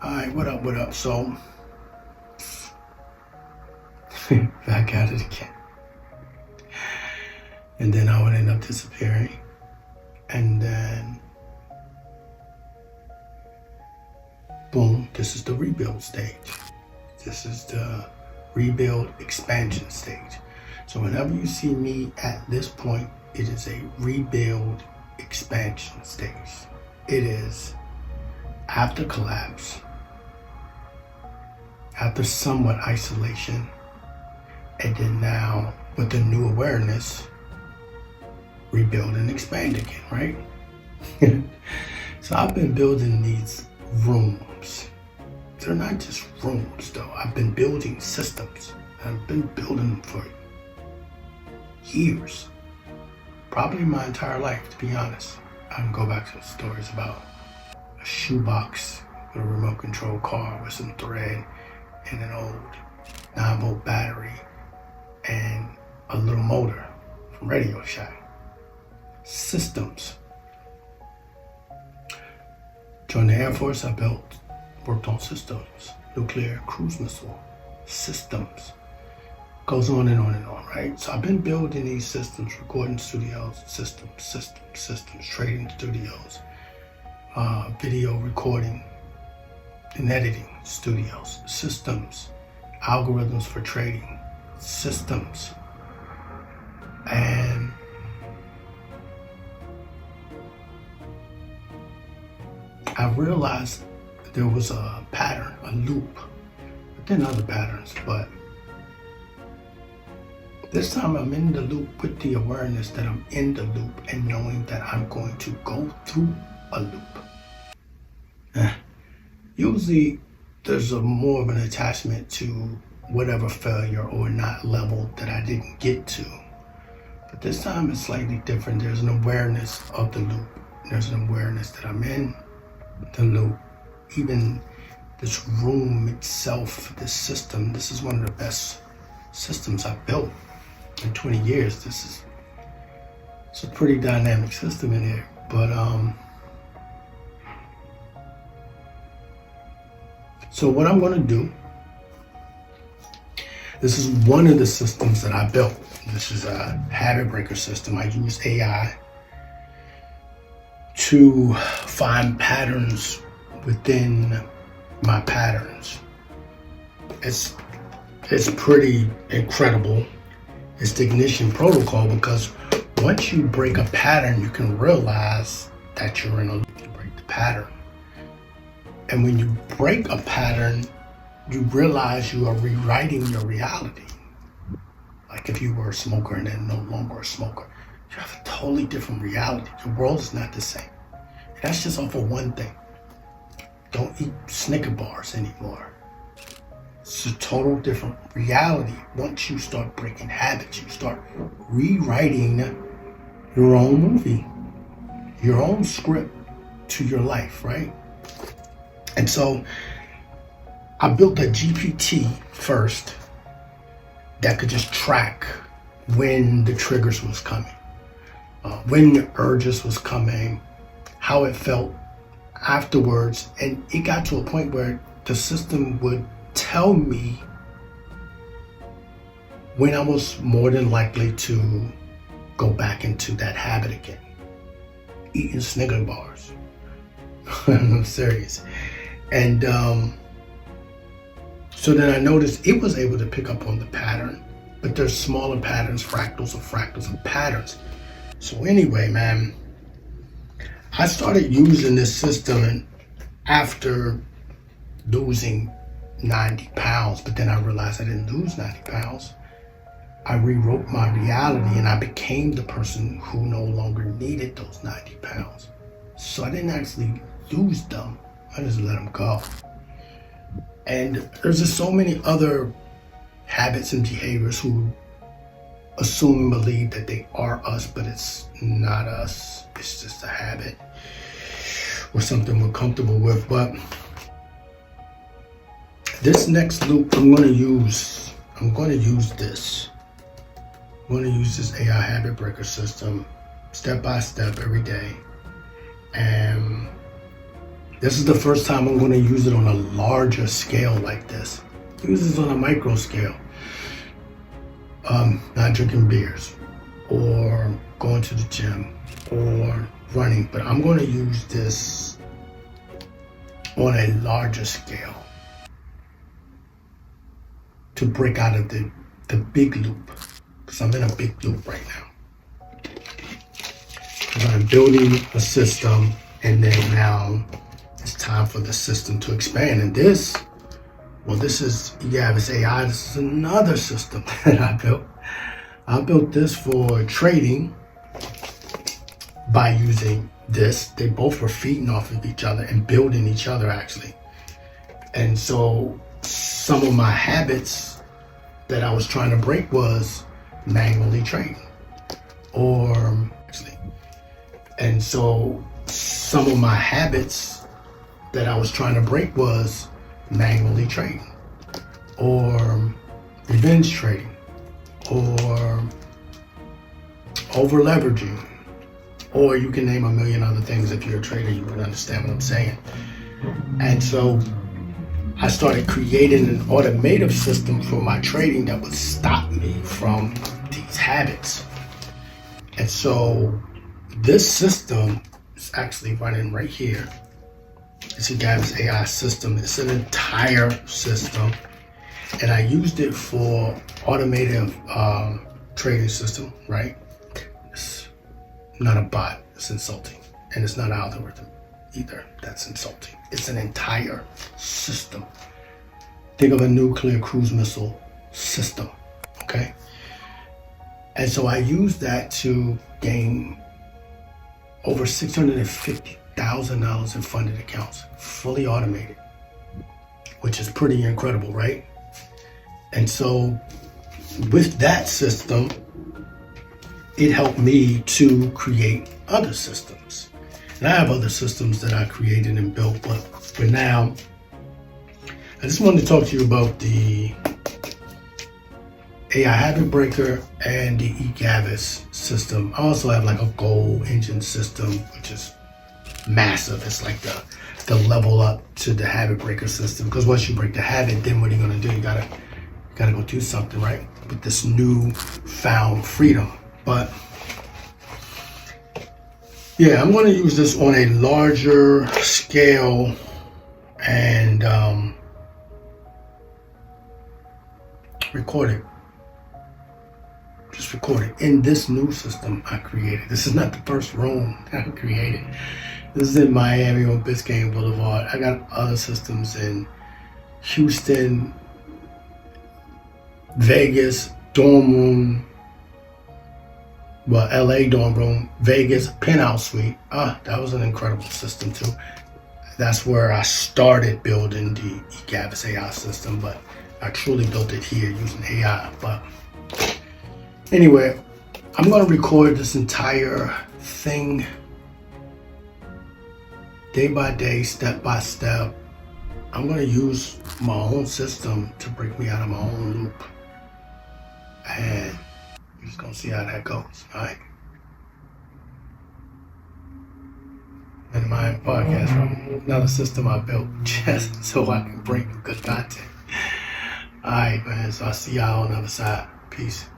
Alright, what up, what up? So, back at it again. And then I would end up disappearing. And then, boom, this is the rebuild stage. This is the rebuild expansion stage. So whenever you see me at this point, it is a rebuild expansion stage. It is after collapse, after somewhat isolation, and then now with the new awareness, rebuild and expand again, right? So I've been building these rooms. They're not just rooms though. I've been building systems. I've been building them for years. Probably my entire life, to be honest. I can go back to the stories about a shoebox with a remote control car with some thread and an old 9-volt battery and a little motor from Radio Shack. Systems. Joined the Air Force, worked on systems, nuclear cruise missile systems. Goes on and on and on, right? So I've been building these systems, recording studios, systems, trading studios, video recording and editing studios, systems, algorithms for trading, systems. And I realized there was a pattern, a loop, within other patterns, but this time I'm in the loop with the awareness that I'm in the loop and knowing that I'm going to go through a loop. Usually there's more of an attachment to whatever failure or not level that I didn't get to. But this time it's slightly different. There's an awareness of the loop. There's an awareness that I'm in the loop. Even this room itself, this system, this is one of the best systems I've built in 20 years. It's a pretty dynamic system in here. But so what I'm going to do, this is one of the systems that I built. This is a habit breaker system. I use AI to find patterns within my patterns. It's pretty incredible. It's the ignition protocol, because once you break a pattern, you can realize that you're in a loop. You break the pattern. And when you break a pattern, you realize you are rewriting your reality. Like if you were a smoker and then no longer a smoker, you have a totally different reality. Your world is not the same. And that's just off of one thing. Don't eat Snicker bars anymore. It's a total different reality. Once you start breaking habits, you start rewriting your own movie, your own script to your life, right? And so I built a GPT first that could just track when the triggers was coming, when the urges was coming, how it felt afterwards. And it got to a point where the system would tell me when I was more than likely to go back into that habit again. Eating Snicker bars. I'm serious. And so then I noticed it was able to pick up on the pattern, but there's smaller patterns, fractals of patterns. So anyway, man, I started using this system after losing 90 pounds, but then I realized I didn't lose 90 pounds. I rewrote my reality and I became the person who no longer needed those 90 pounds. So I didn't actually lose them, I just let them go. And there's just so many other habits and behaviors who assume and believe that they are us, but it's not us. It's just a habit or something we're comfortable with. But this next loop, I'm going to use this. I'm going to use this AI habit breaker system step by step every day. And This is the first time I'm going to use it on a larger scale like this. Use this on a micro scale. Not drinking beers or going to the gym or running, but I'm going to use this on a larger scale to break out of the big loop, because I'm in a big loop right now. Because I'm building a system, and then now it's time for the system to expand. And this is Egavas AI. This is another system that I built. I built this for trading by using this. They both were feeding off of each other and building each other, actually. And so some of my habits that I was trying to break was manually trading, and so some of my habits that I was trying to break was manually trading, or revenge trading, or over leveraging, or you can name a million other things. If you're a trader, you would understand what I'm saying. And so I started creating an automated system for my trading that would stop me from these habits. And so this system is actually running right here. It's a Egavas AI system. It's an entire system. And I used it for automated trading system, right? It's not a bot, it's insulting. And it's not an algorithm either. That's insulting. It's an entire system. Think of a nuclear cruise missile system, okay? And so I used that to gain over $650,000 in funded accounts, fully automated, which is pretty incredible, right? And so with that system, it helped me to create other systems. And I have other systems that I created and built, but for now, I just wanted to talk to you about the AI Habit Breaker and the Egavas system. I also have like a goal engine system, which is massive. It's like the level up to the Habit Breaker system. Because once you break the habit, then what are you gonna do? You gotta go do something, right? With this new found freedom. But yeah, I'm going to use this on a larger scale and record it. Just record it in this new system I created. This is not the first room I created. This is in Miami on Biscayne Boulevard. I got other systems in Houston, Vegas, dorm room, well, LA dorm room, Vegas, penthouse suite. That was an incredible system too. That's where I started building the Egavas AI system, but I truly built it here using AI. But anyway, I'm gonna record this entire thing day by day, step by step. I'm gonna use my own system to break me out of my own loop. And we're just gonna see how that goes, all right? And my podcast from another system I built just so I can bring good content. All right, man, so I'll see y'all on the other side. Peace.